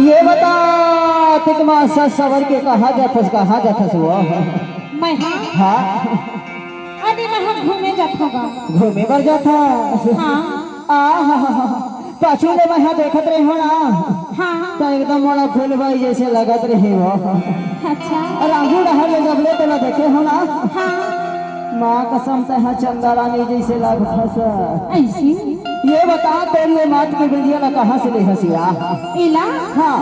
ये बता तिक मासा सवर के कहा जाथस वो मैं हाँ अरे मैं घूमे जाता घूमे पर जाथा हाँ पाछू ले मैं देखत रहे हो ना हाँ तो एकदम मोड़ा फूल भाई जैसे लगत रहे हो अच्छा राहु डहर ले जब ले तो देखे हो ना हाँ माँ कसम से हाँ चंदा रानी जैसे लगत ऐसी ये बता तेरी ये मात की बिल्डिया ना कहाँ से ले हसिया इला हाँ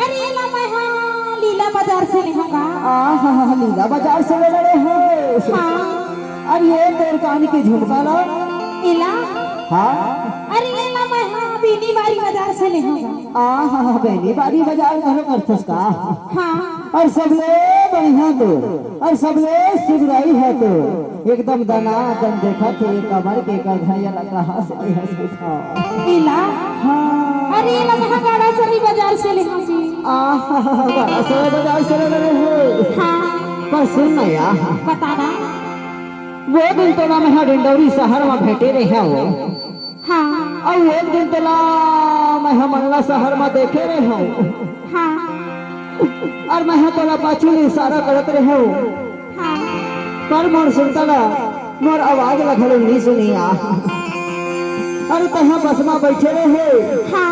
अरे इला मैं हाँ लीला बाजार से ले होगा हाँ लीला बाजार से ले रहे हो हाँ अरे ये तेरे कान की झुमका लो इला हाँ अरे इला मैं हाँ बीनी बारी बाजार से ले होगा हाँ बेनी बारी बाजार घर करथस का हाँ और सबले बढ़िया तो और सबले सुगराई है तो एकदम दना दन देखा थे कमर के कर भैया लगा हाथ से हंस था इला हाँ अरे इला मैं गाड़ा सरी बाजार से ले होगी बड़ा से बाजार से ले रहे हो हाँ पर सुन ना यार बताना वो दिन तो ना मैं डिंडौरी शहर में भेटे रहे हो हाँ और एक दिन तो ना मैं मंडला शहर में देखे रहे हो हाँ और मैं तोला पाछू इशारा करत रहे हो हाँ पर मोर सुनता ना मोर आवाज लगल नहीं सुनिया अरे तहाँ बस में बैठे रहे हाँ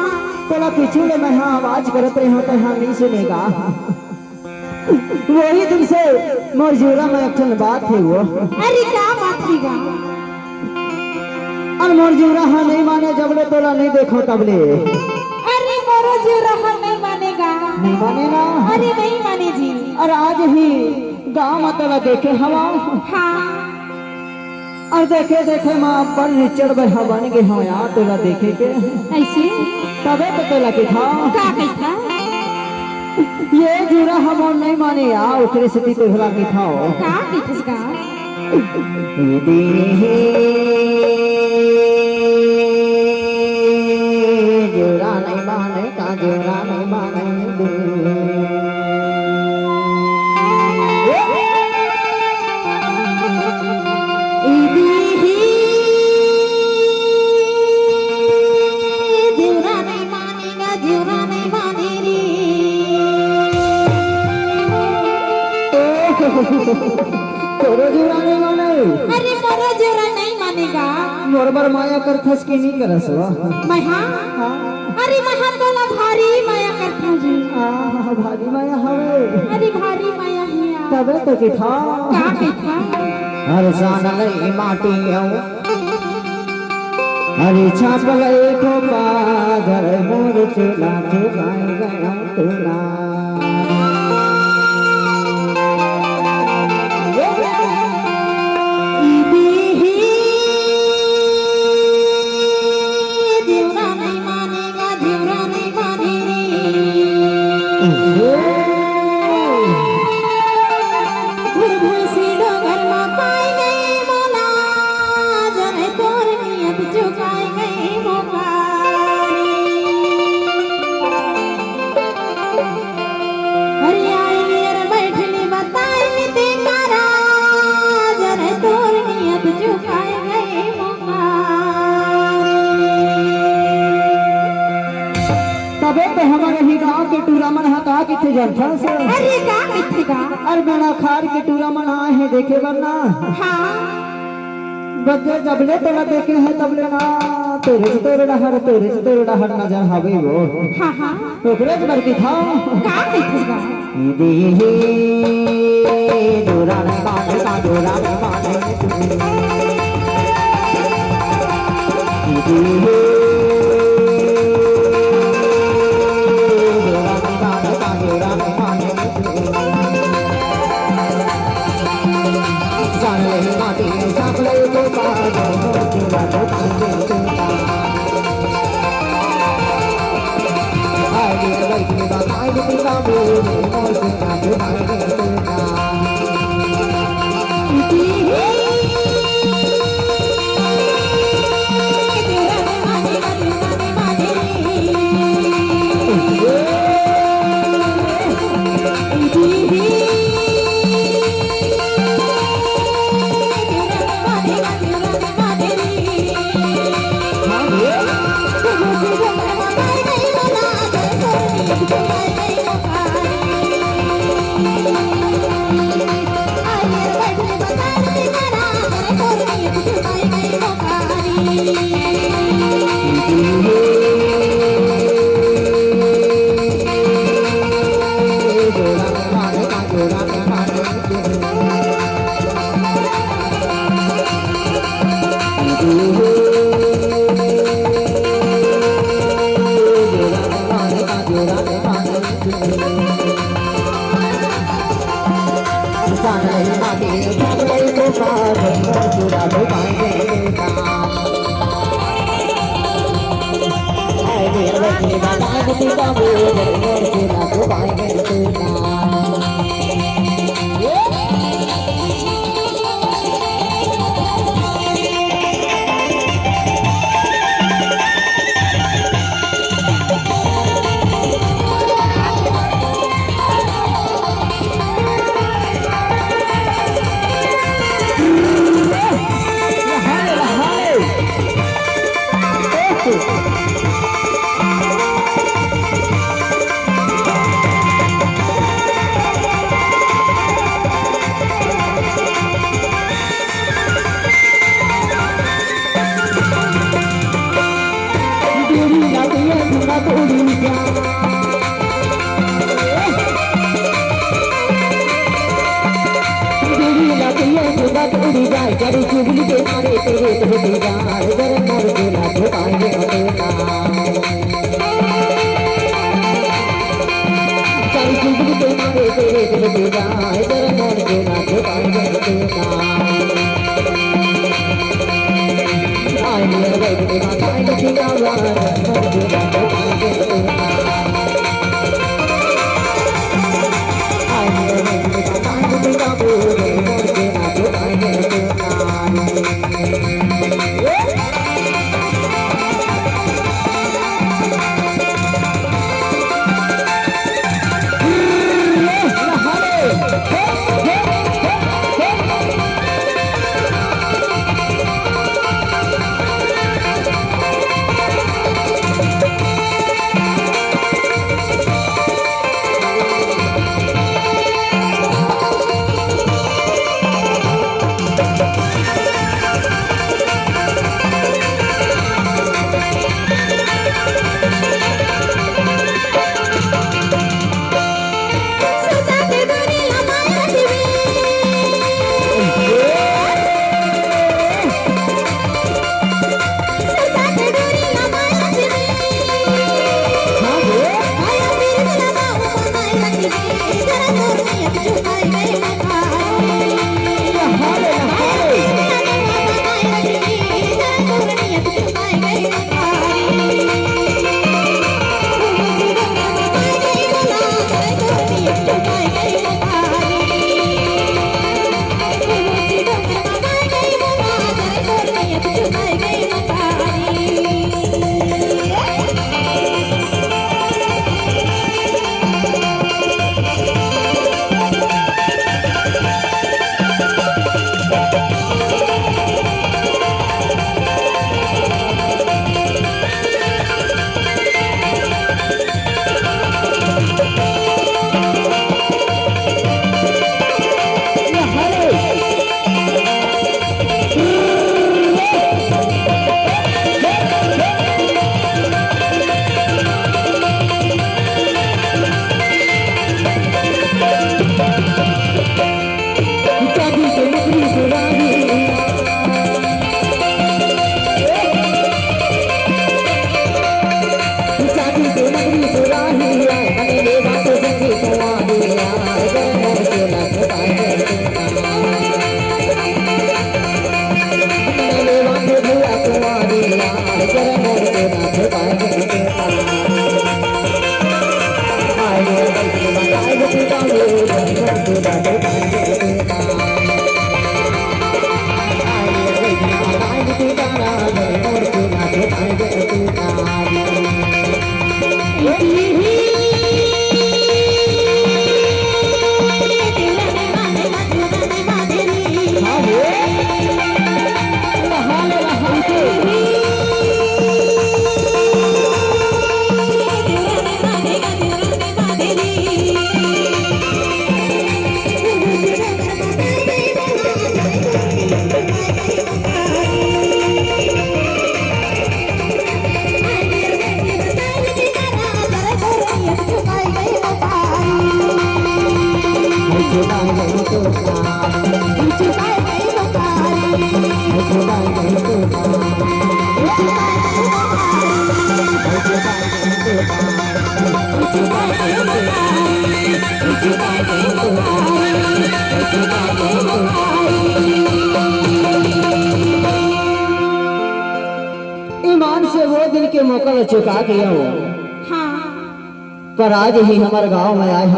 तोला पीछू ले मैं आवाज करत रहे हो तहाँ नहीं सुनेगा वही दिन से मोर जीरा में एक बात है वो अरे क्या बात थी गा और मोर जीरा हाँ नहीं माने जबले तोला नहीं देखो तबले अरे मोरो जी रहा नहीं मानेगा नहीं मानेगा अरे नहीं माने जी और आज ही गाँव में तोला देखे हवा हाँ और देखे देखे माँ पर निचड़ बहा बन गए हो यार तोला देखे के ऐसे तबे तो तोला के था का कहता ये जुड़ा हम और नहीं माने यार उकरे स्थिति तो भला के था का कहतस गा जुड़ा नहीं माने का जुड़ा नहीं माने तोरो जुड़ा नहीं माने अरे मोरो जोरा नहीं मानेगा मोर बर माया कर थस की नहीं करस मैं हाँ अरे मैं तोला भारी माया करता जी भारी माया हवे अरे भारी माया हिया तबे तो की था का कहता हर सान लई माटी आऊ हरी छापल एको पादर मोर चला चुकाई गया तुना तबे तो हमारे ही गांव के टूरा मन हा कहा किथे जंठन से अरे का किथेगा अरे बेना खार के टूरा मन आए हैं देखे बरना हाँ बच्चे जबले तोला देखे हैं तबले ना तोरे डहर नजर हवे वो हाँ हाँ ओकरे पर की था का किथेगा दीदी जोरा नहीं माने का जोरा नहीं माने दीदी Thank you. उड़ी जाए जड़ी चुगली के मारे तेरे होते जाए जर मोर बोला झुकाएंगे अपना जड़ी चुगली के मारे तेरे होते जाए जर मोर बोला झुकाएंगे अपना आए मेरे बेटे माता के गावा मोर बोला झुकाएंगे अपना आए मेरे बेटे माता के गावा मोर बोला झुकाएंगे ईमान से वो दिन के मौका चुका गया हूँ, हाँ पर आज ही हमारे गांव में आए हैं।